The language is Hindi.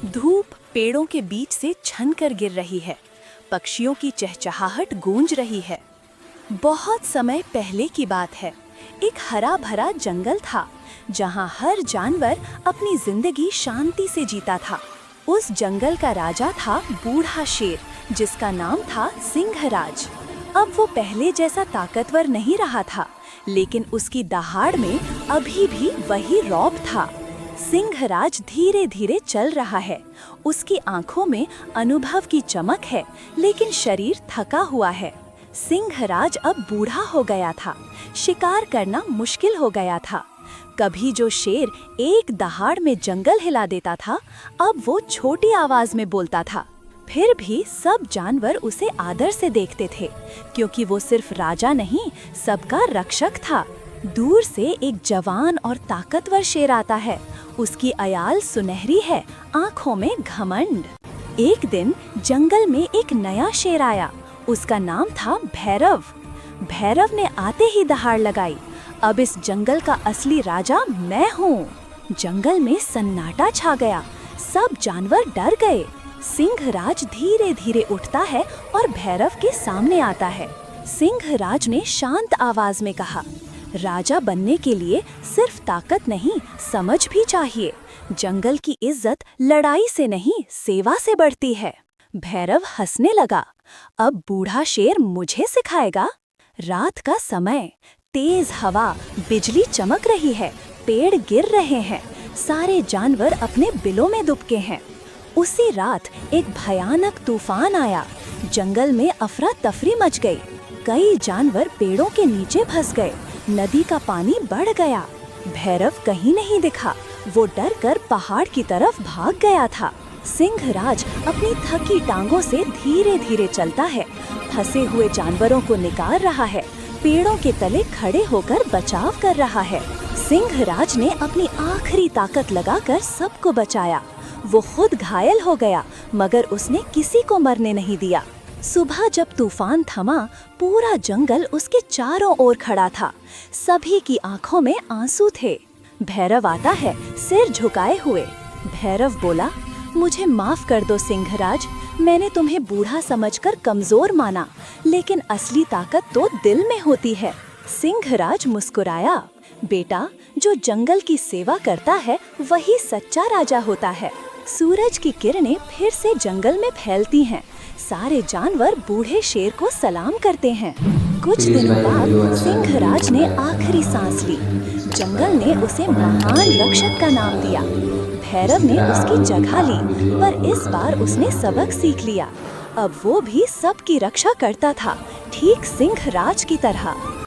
धूप पेड़ों के बीच से छनकर गिर रही है। पक्षियों की चहचहाहट गूंज रही है। बहुत समय पहले की बात है। एक हरा भरा जंगल था जहां हर जानवर अपनी जिंदगी शांति से जीता था। उस जंगल का राजा था बूढ़ा शेर, जिसका नाम था सिंहराज। अब वो पहले जैसा ताकतवर नहीं रहा था, लेकिन उसकी दहाड़ में अभी भी वही रौब था। सिंहराज धीरे धीरे चल रहा है। उसकी आंखों में अनुभव की चमक है, लेकिन शरीर थका हुआ है। सिंहराज अब बूढ़ा हो गया था। शिकार करना मुश्किल हो गया था। कभी जो शेर एक दहाड़ में जंगल हिला देता था, अब वो छोटी आवाज में बोलता था। फिर भी सब जानवर उसे आदर से देखते थे, क्योंकि वो सिर्फ राजा नहीं, सबका रक्षक था। दूर से एक जवान और ताकतवर शेर आता है। उसकी आयाल सुनहरी है, आंखों में घमंड। एक दिन जंगल में एक नया शेर आया। उसका नाम था भैरव। भैरव ने आते ही दहाड़ लगाई। अब इस जंगल का असली राजा मैं हूँ। जंगल में सन्नाटा छा गया। सब जानवर डर गए। सिंहराज धीरे धीरे उठता है और भैरव के सामने आता है। सिंहराज ने शांत आवाज में कहा, राजा बनने के लिए सिर्फ ताकत नहीं, समझ भी चाहिए। जंगल की इज्जत लड़ाई से नहीं, सेवा से बढ़ती है। भैरव हंसने लगा। अब बूढ़ा शेर मुझे सिखाएगा। रात का समय, तेज हवा, बिजली चमक रही है, पेड़ गिर रहे हैं, सारे जानवर अपने बिलों में दुबके हैं। उसी रात एक भयानक तूफान आया। जंगल में अफरा तफरी मच गई। कई जानवर पेड़ों के नीचे फंस गए। नदी का पानी बढ़ गया। भैरव कहीं नहीं दिखा। वो डर कर पहाड़ की तरफ भाग गया था। सिंहराज अपनी थकी टांगों से धीरे धीरे चलता है। फंसे हुए जानवरों को निकाल रहा है। पेड़ों के तले खड़े होकर बचाव कर रहा है। सिंहराज ने अपनी आखिरी ताकत लगाकर सबको बचाया। वो खुद घायल हो गया, मगर उसने किसी को मरने नहीं दिया। सुबह जब तूफान थमा, पूरा जंगल उसके चारों ओर खड़ा था। सभी की आंखों में आंसू थे। भैरव आता है, सिर झुकाए हुए। भैरव बोला, मुझे माफ कर दो सिंहराज, मैंने तुम्हें बूढ़ा समझकर कमजोर माना, लेकिन असली ताकत तो दिल में होती है। सिंहराज मुस्कुराया, बेटा, जो जंगल की सेवा करता है वही सच्चा राजा होता है। सूरज की किरणें फिर से जंगल में फैलती हैं। सारे जानवर बूढ़े शेर को सलाम करते हैं। कुछ दिनों बाद सिंहराज ने आखिरी सांस ली। जंगल ने उसे महान रक्षक का नाम दिया। भैरव ने उसकी जगह ली, पर इस बार उसने सबक सीख लिया। अब वो भी सबकी रक्षा करता था, ठीक सिंहराज की तरह।